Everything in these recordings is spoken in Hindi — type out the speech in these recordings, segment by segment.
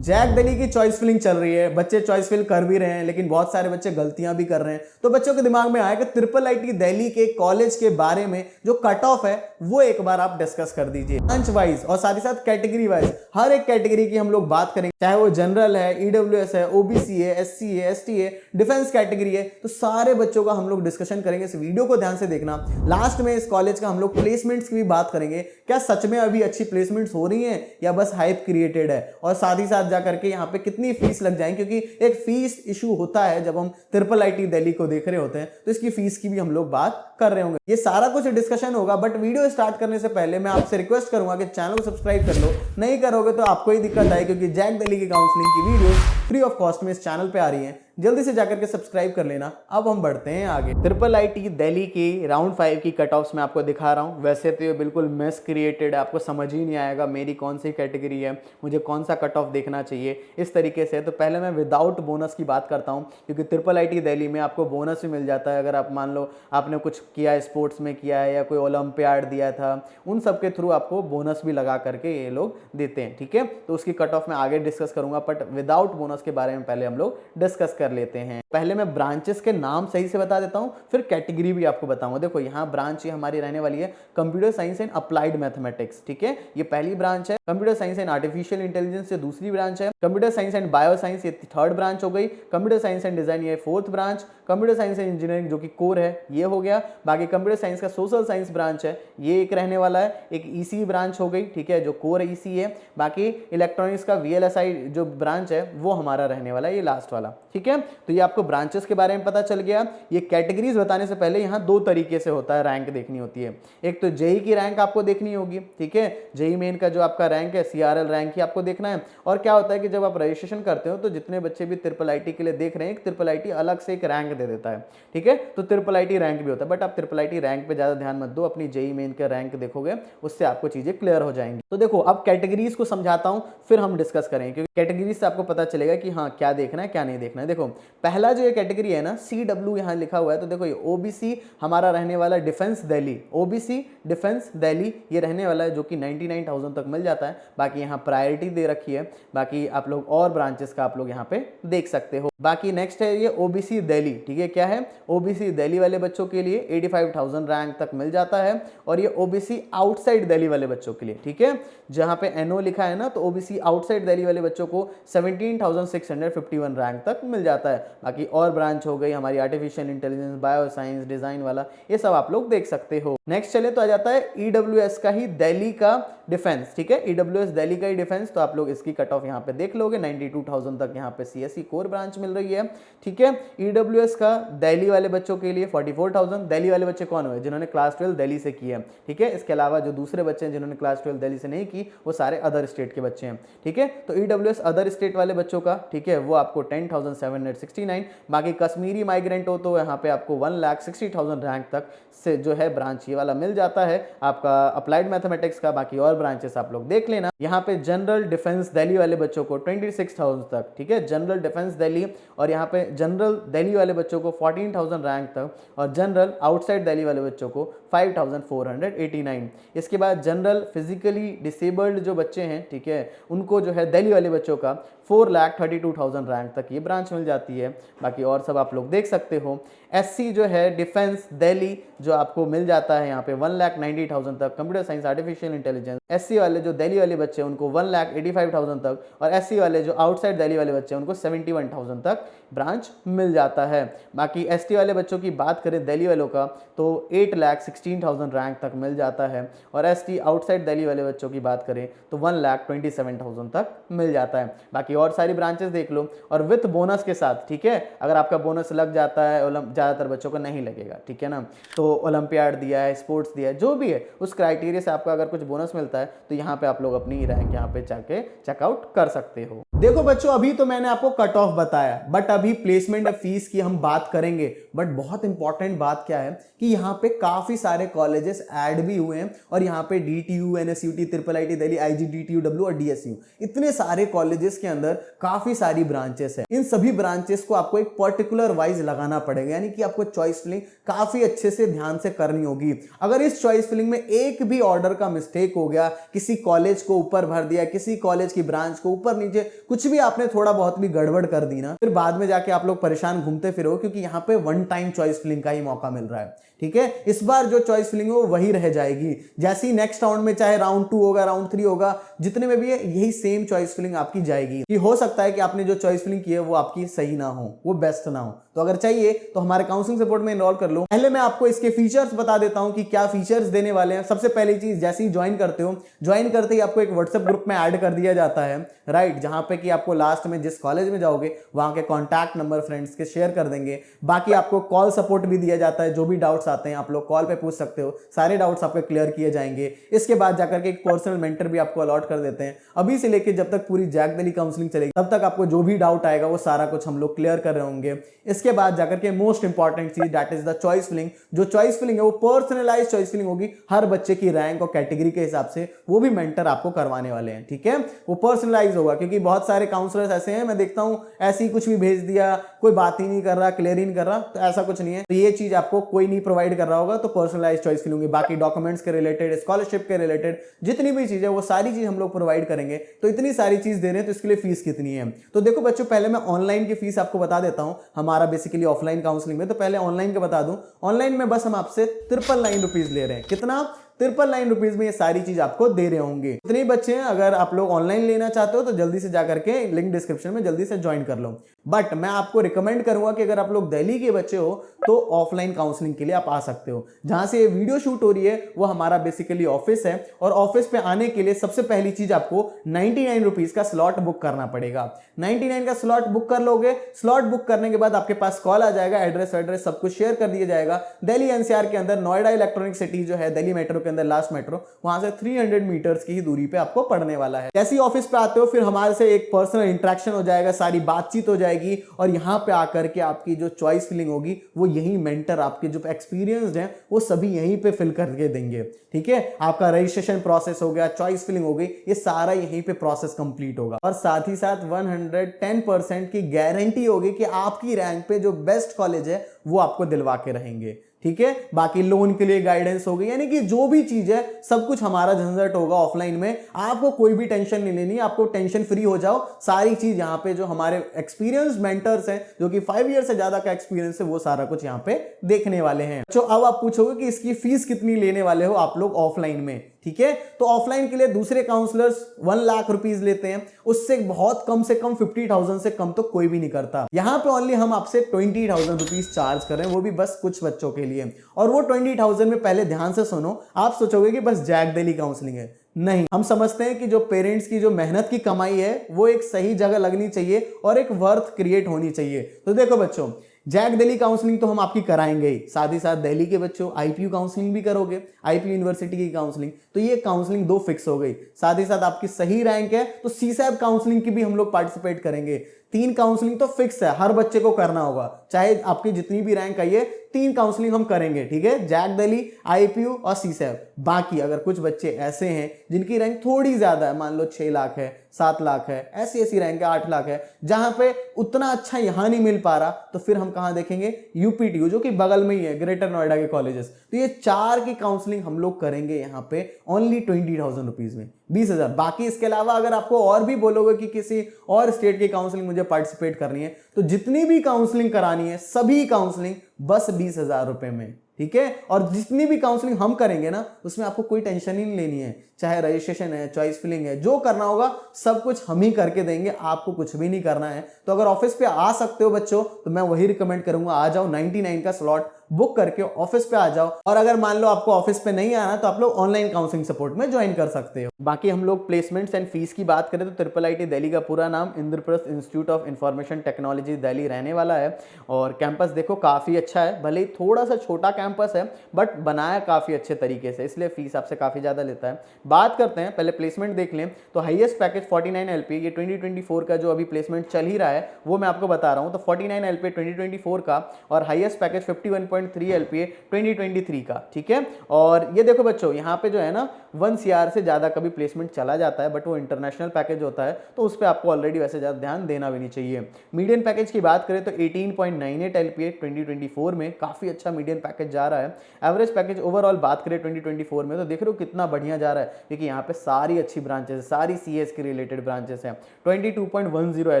जैक दिल्ली की चॉइस फिलिंग चल रही है, बच्चे चॉइस फिल कर भी रहे हैं, लेकिन बहुत सारे बच्चे गलतियां भी कर रहे हैं। तो बच्चों के दिमाग में आया कि ट्रिपल आईटी दिल्ली के कॉलेज के बारे में जो कट ऑफ है वो एक बार आप डिस्कस कर दीजिए, ब्रांच वाइज और साथ ही साथ कैटेगरी वाइज। हर एक कैटेगरी की हम लोग बात करेंगे, चाहे वो जनरल है, ईडब्ल्यूएस है, ओबीसी है, एससी है, एसटी है, डिफेंस कैटेगरी है। तो सारे बच्चों का हम लोग डिस्कशन करेंगे। इस वीडियो को ध्यान से देखना। लास्ट में इस कॉलेज का हम लोग प्लेसमेंट्स की भी बात करेंगे, क्या सच में अभी अच्छी प्लेसमेंट्स हो रही हैं या बस हाइप क्रिएटेड है, और साथ ही साथ जाकर के यहाँ पे कितनी फीस लग जाएगी, क्योंकि एक फीस इशू होता है जब हम ट्रिपल आईटी दिल्ली को देख रहे होते हैं। तो इसकी फीस की भी हम लोग बात कर रहे होंगे। ये सारा कुछ डिस्कशन होगा, बट वीडियो स्टार्ट करने से पहले मैं आपसे रिक्वेस्ट करूंगा कि चैनल को सब्सक्राइब कर लो। नहीं करोगे तो आपको ही दिक्कत आए, क्योंकि जैक दिल्ली की काउंसलिंग की वीडियो फ्री ऑफ कॉस्ट में इस चैनल पे आ रही है। जल्दी से जाकर के सब्सक्राइब कर लेना। अब हम बढ़ते हैं आगे। ट्रिपल आईटी दिल्ली की राउंड 5 की कट ऑफ्स मैं आपको दिखा रहा हूं। वैसे तो ये बिल्कुल मिस क्रिएटेड है, आपको समझ ही नहीं आएगा मेरी कौन सी कैटेगरी है, मुझे कौन सा कट ऑफ देखना चाहिए, इस तरीके से। तो पहले मैं विदाउट बोनस की बात करता हूं, क्योंकि ट्रिपल आईटी दिल्ली में आपको बोनस भी मिल जाता है। अगर आप मान लो आपने कुछ किया है, स्पोर्ट्स में किया है या कोई ओलंपियाड दिया था, उन सब के थ्रू आपको बोनस भी लगा करके ये लोग देते हैं, ठीक है। तो उसकी कट ऑफ मैं आगे डिस्कस करूंगा, बट विदाउट बोनस के बारे में पहले हम लोग डिस्कस कर लेते हैं। पहले मैं ब्रांचेस के नाम सही से बता देता हूं, फिर कैटेगरी भी आपको बताऊंगा। देखो यहाँ ब्रांच ये हमारी रहने वाली है computer science and applied mathematics, ठीक है। ये पहली ब्रांच है। Computer science and artificial intelligence ये दूसरी ब्रांच है। Computer science and bio science ये थर्ड ब्रांच हो गई। कंप्यूटर साइंस एंड डिजाइन ये fourth branch. Computer science and engineering जो कि कोर है ये हो गया। बाकी कंप्यूटर साइंस का सोशल साइंस ब्रांच है, ये एक रहने वाला है। एक ईसी ब्रांच हो गई, ठीक है, जो कोर ईसी है। बाकी इलेक्ट्रॉनिक्स का वीएलएसआई जो ब्रांच है वो हमारा रहने वाला है, ये लास्ट वाला, ठीक है। तो ये आपको ब्रांचेस के बारे में पता चल गया। ये कैटेगरीज बताने से पहले यहाँ दो तरीके से होता है, रैंक देखनी होती है। एक तो जेई की रैंक आपको देखनी होगी, ठीक है। जेई मेन का जो आपका रैंक है, सीआरएल रैंक ही आपको देखना है। और क्या होता है कि जब आप रजिस्ट्रेशन करते हो तो जितने बच्चे भी ट्रिपल आईटी के लिए देख रहे हैं, ट्रिपल आईटी अलग से एक रैंक दे देता है, ठीक है। तो ट्रिपल आईटी रैंक भी होता है, बट आप ट्रिपल आईटी रैंक पे ज्यादा ध्यान मत दो, अपनी जेई मेन का रैंक देखोगे, उससे आपको चीजें क्लियर हो जाएंगी। तो देखो अब कैटेगरीज को समझाता हूं, फिर हम डिस्कस करेंगे, क्योंकि कैटेगरीज से आपको पता चलेगा कि हाँ क्या देखना है क्या नहीं देखना है। देखो पहला जो ये कैटेगरी है ना, CW यहाँ लिखा हुआ है, तो देखो ये ओबीसी हमारा रहने वाला defence Delhi, OBC defence Delhi ये रहने वाला है, जो कि 99,000 तक मिल जाता है। बाकी यहाँ प्रायोरिटी दे रखी है। बाकी आप लोग और ब्रांचेस का आप लोग यहाँ पे देख सकते हो। बाकी नेक्स्ट है ये ओबीसी दिल्ली, ठीक है। क्या है, ओबीसी दिल्ली वाले बच्चों के लिए 85,000 रैंक तक मिल जाता है। और ये ओबीसी आउटसाइड दिल्ली वाले बच्चों के लिए, ठीक है, जहां पे एनओ लिखा है ना, तो ओबीसी आउटसाइड दिल्ली वाले बच्चों को 17,651 रैंक तक मिल जाता है। बाकी और ब्रांच हो गई हमारी artificial intelligence, bio science, design वाला, ये सब आप लोग देख सकते हो। नेक्स्ट चले तो आ जाता है ईडब्ल्यूएस का ही दिल्ली का डिफेंस, ठीक है। ईडब्ल्यूएस दिल्ली का ही डिफेंस, तो आप लोग इसकी कट ऑफ यहाँ पे देख लोगे। 92,000 तक यहाँ पे सीएससी कोर ब्रांच मिल रही है, ठीक है। ईडब्ल्यूएस का दिल्ली वाले बच्चों के लिए 44,000। दिल्ली वाले बच्चे कौन हुए, जिन्होंने क्लास 12 दिल्ली से की है, ठीक है। इसके अलावा जो दूसरे बच्चे हैं जिन्होंने क्लास 12 दिल्ली से नहीं की, वो सारे अदर स्टेट के बच्चे हैं, ठीक है। तो ईडब्ल्यूएस अदर स्टेट वाले बच्चों का, ठीक है, वो आपको 10,769। बाकी कश्मीरी माइग्रेंट हो तो यहाँ पे आपको 1,60,000 रैंक तक से जो है ब्रांच ये वाला मिल जाता है आपका अप्लाइड मैथमेटिक्स का। बाकी और ब्रांचेस आप लोग देख लेना। यहाँ पे जनरल डिफेंस दिल्ली वाले बच्चों को 26,000 तक, ठीक है, जनरल डिफेंस दिल्ली। और यहाँ पे जनरल दिल्ली वाले बच्चों को 14,000 रैंक तक, और जनरल आउटसाइड दिल्ली वाले बच्चों को 5,489। इसके बाद जनरल फिजिकली डिसेबल्ड जो बच्चे हैं, ठीक है, उनको जो है दिल्ली वाले बच्चों का 4,32,000 रैंक तक ये ब्रांच मिल जाती है। बाकी और सब आप लोग देख सकते हो। एससी जो है डिफेंस दिल्ली, जो आपको मिल जाता है यहाँ पे 1,90,000 तक। Computer science, artificial intelligence, SC वाले जो दिल्ली वाले बच्चे हैं उनको 1,85,000 तक, और एससी वाले जो आउटसाइड दिल्ली वाले बच्चे हैं उनको 71,000 तक ब्रांच मिल जाता है। बाकी एसटी वाले बच्चों की बात करें दिल्ली वालों का, तो 8,16,000 रैंक तक मिल जाता है। और एसटी आउटसाइड दिल्ली वाले बच्चों की बात करें तो 1,27,000 तक मिल जाता है। बाकी और सारी ब्रांचेस देख लो, और विथ बोनस के साथ, ठीक है। अगर आपका बोनस लग जाता है, ज़्यादातर बच्चों को नहीं लगेगा, ठीक है ना, तो ओलंपियाड दिया है, स्पोर्ट्स दिया है, जो भी है उस क्राइटेरिया से आपका अगर कुछ बोनस मिलता है तो यहाँ पे आप लोग अपनी रैंक यहाँ पे जाके चेकआउट कर सकते हो। देखो बच्चों, अभी तो मैंने आपको कट ऑफ बताया, बट अभी प्लेसमेंट फीस की हम हम बात करेंगे, बट बहुत इंपॉर्टेंट बात क्या है कि यहाँ पे काफी सारे कॉलेजेस ऐड भी हुए हैं और यहाँ पे DTU, NSUT, triple IIT Delhi, IG, DTUW और DSU, इतने सारे कॉलेजेस के अंदर काफी सारी ब्रांचेस है। इन सभी ब्रांचेस को आपको एक पर्टिकुलर वाइज लगाना पड़ेगा, यानी कि आपको चॉइस फिलिंग काफी अच्छे से ध्यान से करनी होगी। अगर इस चॉइस फिलिंग में एक भी ऑर्डर का मिस्टेक हो गया, किसी कॉलेज को ऊपर भर दिया, किसी कॉलेज की ब्रांच को ऊपर नीचे, कुछ भी आपने थोड़ा बहुत भी गड़बड़ कर दी ना, फिर बाद में जाके आप लोग परेशान घूमते फिरो, क्योंकि यहाँ पे वन टाइम चॉइस फिलिंग का ही मौका मिल रहा है। ठीक है, इस बार जो चॉइस फिलिंग है वो वही रह जाएगी, जैसे ही नेक्स्ट राउंड में चाहे राउंड 2 होगा, राउंड 3 होगा, जितने में भी है यही सेम चॉइस फिलिंग आपकी जाएगी। कि हो सकता है कि आपने जो चॉइस फिलिंग की है वो आपकी सही ना हो, वो बेस्ट ना हो। तो अगर चाहिए तो हमारे काउंसलिंग सपोर्ट में एनरोल कर लो। पहले मैं आपको इसके फीचर्स बता देता हूं कि क्या फीचर्स देने वाले हैं। सबसे पहली चीज, जैसे ही ज्वाइन करते हो, ज्वाइन करते ही आपको एक व्हाट्सएप ग्रुप में ऐड कर दिया जाता है, राइट, जहां पे कि आपको लास्ट में जिस कॉलेज में जाओगे वहां के कॉन्टैक्ट नंबर फ्रेंड्स के शेयर कर देंगे। बाकी आपको कॉल सपोर्ट भी दिया जाता है, जो भी डाउट्स आते हैं आप लोग कॉल पे पूछ सकते हो, सारे डाउट्स आपके क्लियर किए जाएंगे। इसके बाद जाकर के एक पर्सनल मेंटर भी आपको अलॉट कर देते हैं। अभी से लेके जब तक पूरी जैक दिल्ली काउंसलिंग चलेगी तब तक आपको जो भी डाउट आएगा वो सारा कुछ हम लोग क्लियर कर रहे होंगे। इसके बाद जाकर के मोस्ट इंपॉर्टेंट चीज, that is the choice filling. जो चॉइस फिलिंग है वो पर्सनलाइज चॉइस फिलिंग होगी, हर बच्चे की रैंक और कैटेगरी के हिसाब से, वो भी मेंटर आपको करवाने वाले हैं। ठीक है, वो पर्सनलाइज होगा, क्योंकि बहुत सारे काउंसलर्स ऐसे हैं, मैं देखता हूं ऐसे ही कुछ भी भेज दिया, कोई बात ही नहीं कर रहा, क्लियर ही नहीं कर रहा, तो ऐसा कुछ नहीं है। तो ये चीज आपको कोई नहीं प्रोवाइड कर रहा होगा, तो पर्सनलाइज चॉइस फिलिंग होगी। बाकी डॉक्यूमेंट्स के रिलेटेड, स्कॉलरशिप के रिलेटेड जितनी भी चीज है वो सारी चीज हम लोग प्रोवाइड करेंगे। तो इतनी सारी चीज दे रहे हैं तो इसके लिए फीस कितनी है? तो देखो बच्चों, पहले मैं ऑनलाइन की फीस आपको बता देता हूं। हमारा बेसिकली ऑफलाइन काउंसलिंग में, तो पहले ऑनलाइन का बता दूं। ऑनलाइन में बस हम आपसे 999 रुपीज ले रहे हैं। कितना? 999 रुपीज में ये सारी चीज आपको दे रहे होंगे। इतने बच्चे हैं, अगर आप लोग ऑनलाइन लेना चाहते हो तो जल्दी से जाकर के लिंक डिस्क्रिप्शन में जल्दी से ज्वाइन कर लो। बट मैं आपको रिकमेंड करूंगा कि अगर आप लोग दिल्ली के बच्चे हो तो ऑफलाइन काउंसलिंग के लिए आप आ सकते हो। जहां से ये वीडियो शूट हो रही है वो हमारा बेसिकली ऑफिस है, और ऑफिस पे आने के लिए सबसे पहली चीज आपको 99 रुपीज का स्लॉट बुक करना पड़ेगा। 99 का स्लॉट बुक कर लोगे। स्लॉट बुक करने के बाद आपके पास कॉल आ जाएगा, एड्रेस सब कुछ शेयर कर दिया जाएगा। दिल्ली एनसीआर के अंदर नोएडा इलेक्ट्रॉनिक सिटी जो है, दिल्ली मेट्रो के अंदर लास्ट मेट्रो, वहां से 300 मीटर्स की ही दूरी पे आपको पड़ने वाला है। जैसे ही ऑफिस पे आते हो फिर हमारे से एक पर्सनल इंटरेक्शन हो जाएगा, सारी बातचीत हो जाएगी, और यहां पे आकर के आपकी जो चॉइस फिलिंग होगी वो यही मेंटर, आपके जो एक्सपीरियंस्ड हैं वो सभी यहीं पे फिल करके देंगे। ठीक है, आपका रजिस्ट्रेशन प्रोसेस हो गया, चॉइस फिलिंग हो गई, ये सारा यहीं पे प्रोसेस कंप्लीट होगा। और साथ ही साथ 110% की गारंटी होगी कि आपकी रैंक पे जो बेस्ट कॉलेज है वो आपको दिलवा के रहेंगे। ठीक है, बाकी लोन के लिए गाइडेंस होगी, यानी कि जो भी चीज है सब कुछ हमारा झंझट होगा ऑफलाइन में। आपको कोई भी टेंशन नहीं लेनी, आपको टेंशन फ्री हो जाओ। सारी चीज यहाँ पे जो हमारे एक्सपीरियंस मेंटर्स हैं, जो कि 5 ईयर से ज्यादा का एक्सपीरियंस है, वो सारा कुछ यहाँ पे देखने वाले हैं। तो अब आप पूछोगे कि इसकी फीस कितनी लेने वाले हो आप लोग ऑफलाइन में? ठीक है, तो ऑफलाइन के लिए दूसरे काउंसलर्स 1 लाख रुपीज लेते हैं, उससे बहुत कम से कम 50,000 से कम तो कोई भी नहीं करता। यहां पे ओनली हम आपसे 20,000 रुपीज चार्ज कर रहे हैं, वो भी बस कुछ बच्चों के लिए। और वो 20,000 में, पहले ध्यान से सुनो, आप सोचोगे कि बस जैक दिल्ली काउंसलिंग है। नहीं, हम समझते हैं कि जो पेरेंट्स की जो मेहनत की कमाई है वो एक सही जगह लगनी चाहिए और एक वर्थ क्रिएट होनी चाहिए। तो देखो बच्चों, जैक दिल्ली काउंसलिंग तो हम आपकी कराएंगे ही, साथ ही साथ दिल्ली के बच्चों आईपीयू काउंसलिंग भी करोगे, आईपीयू यूनिवर्सिटी की काउंसलिंग, तो ये काउंसलिंग 2 फिक्स हो गई। साथ ही साथ आपकी सही रैंक है तो सीसैब काउंसलिंग की भी हम लोग पार्टिसिपेट करेंगे। 3 काउंसलिंग तो फिक्स है, हर बच्चे को करना होगा, चाहे आपकी जितनी भी रैंक आई है, 3 काउंसलिंग हम करेंगे। ठीक है, जैक दिल्ली, आईपीयू और सीसैब। बाकी अगर कुछ बच्चे ऐसे हैं जिनकी रैंक थोड़ी ज्यादा है, मान लो 6 लाख है, 7 लाख है, ऐसी रैंक है, 8 लाख है, जहां पे उतना अच्छा यहां नहीं मिल पा रहा, तो फिर हम कहां देखेंगे? यूपीटीयू, जो कि बगल में ही है, ग्रेटर नोएडा के कॉलेजेस। तो ये 4 की काउंसलिंग हम लोग करेंगे यहाँ पे ओनली 20,000 रुपीज में, 20,000। बाकी इसके अलावा अगर आपको और भी बोलोगे कि किसी और स्टेट की काउंसलिंग मुझे पार्टिसिपेट करनी है, तो जितनी भी काउंसलिंग करानी है सभी काउंसलिंग बस 20,000 रुपए में। ठीक है, और जितनी भी काउंसलिंग हम करेंगे ना, उसमें आपको कोई टेंशन ही नहीं लेनी है, चाहे रजिस्ट्रेशन है, चॉइस फिलिंग है, जो करना होगा सब कुछ हम ही करके देंगे, आपको कुछ भी नहीं करना है। तो अगर ऑफिस पे आ सकते हो बच्चों, तो मैं वही रिकमेंड करूंगा, आ जाओ। 99 का स्लॉट बुक करके ऑफिस पे आ जाओ, और अगर मान लो आपको ऑफिस पे नहीं आना तो आप लोग ऑनलाइन काउंसलिंग सपोर्ट में ज्वाइन कर सकते हो। बाकी हम लोग प्लेसमेंट्स एंड फीस की बात करें तो ट्रिपल आईटी दिल्ली का पूरा नाम Indraprastha institute of information technology Delhi रहने वाला है। और कैंपस देखो काफ़ी अच्छा है, भले ही थोड़ा सा छोटा कैंपस है बट बनाया काफ़ी अच्छे तरीके से, इसलिए फीस आपसे काफ़ी ज़्यादा लेता है। बात करते हैं, पहले प्लेसमेंट देख लें तो हाईएस्ट पैकेज 49 LPA, ये 2024 का जो अभी प्लेसमेंट चल ही रहा है वो मैं आपको बता रहा हूँ। तो 49 LPA 2024 का और हाईएस्ट पैकेज 51.3 LPA 2023 का, ठीक है। और ये देखो बच्चों, यहाँ पे जो है ना 1 CR से ज़्यादा कभी प्लेसमेंट चला जाता है, बट वो इंटरनेशनल पैकेज होता है तो उस पर आपको ऑलरेडी वैसे ज़्यादा ध्यान देना भी नहीं चाहिए। मीडियन पैकेज की बात करें तो 18.98 LPA 2024 में, काफ़ी अच्छा मीडियन पैकेज जा रहा है। एवरेज पैकेज ओवरऑल बात करें 2024 में तो देख रहे हो कितना बढ़िया जा रहा है, क्योंकि यहाँ पे सारी अच्छी ब्रांचेस है, सारी CS के रिलेटेड ब्रांचेस हैं। 22.10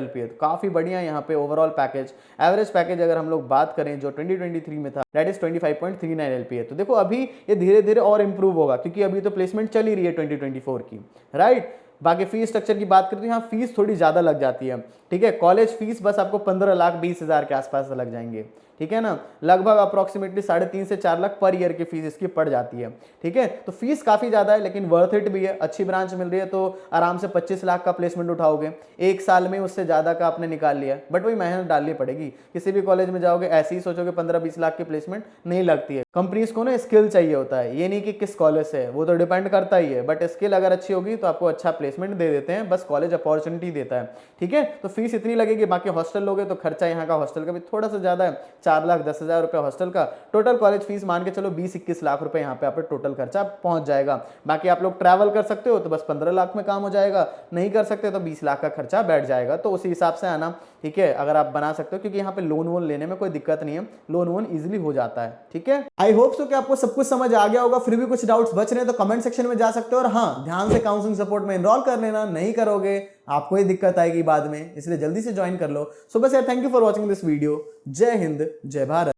LPA तो काफ़ी बढ़िया यहाँ पे ओवरऑल पैकेज। एवरेज पैकेज अगर हम लोग बात करें जो 2023 में था, दैट इज 25.39 LPA। तो देखो अभी ये धीरे धीरे और इंप्रूव होगा, क्योंकि अभी तो प्लेसमेंट चल ही रही है 2024 की, राइट। बाकी फीस स्ट्रक्चर की बात करें तो यहाँ फीस थोड़ी ज़्यादा लग जाती है, ठीक है। कॉलेज फीस बस आपको 15,20,000 के आसपास लग जाएंगे, ठीक है ना। लगभग अप्रॉक्सीमेटली 3.5 से 4 लाख पर ईयर की फीस इसकी पड़ जाती है, ठीक है। तो फीस काफ़ी ज़्यादा है लेकिन वर्थ इट भी है। अच्छी ब्रांच मिल रही है तो आराम से 25 लाख का प्लेसमेंट उठाओगे, एक साल में उससे ज़्यादा का आपने निकाल लिया, बट वही मेहनत डालनी पड़ेगी। किसी भी कॉलेज में जाओगे ऐसे ही सोचोगे 15-20 लाख की प्लेसमेंट नहीं लगती है। कंपनीज को ना स्किल चाहिए होता है, ये नहीं कि किस कॉलेज से है, वो तो डिपेंड करता ही है, बट स्किल अगर अच्छी होगी तो आपको अच्छा प्लेसमेंट दे देते हैं, बस कॉलेज अपॉर्चुनिटी देता है, ठीक है। तो फीस इतनी लगेगी। बाकी हॉस्टल लोगे तो खर्चा यहाँ का हॉस्टल का भी थोड़ा सा ज़्यादा है, 4,10,000 रुपये हॉस्टल का। टोटल कॉलेज फीस मान के चलो 20-21 लाख रुपए यहाँ पे आप टोटल खर्चा पहुंच जाएगा। बाकी आप लोग ट्रैवल कर सकते हो तो बस 15 लाख में काम हो जाएगा, नहीं कर सकते तो 20 लाख का खर्चा बैठ जाएगा। तो उसी हिसाब से आना, ठीक है, अगर आप बना सकते हो, क्योंकि यहाँ पे लोन वोन लेने में कोई दिक्कत नहीं है, लोन वोन इजिली हो जाता है, ठीक है। आई होप सो कि आपको सब कुछ समझ आ गया होगा। फिर भी कुछ डाउट्स बच रहे हैं तो कमेंट सेक्शन में जा सकते हो, और हाँ, ध्यान से काउंसलिंग सपोर्ट में एनरोल कर लेना, नहीं करोगे आपको ही दिक्कत आएगी बाद में, इसलिए जल्दी से ज्वाइन कर लो। सो बस यार, thank you for watching this video. जय हिंद, जय भारत।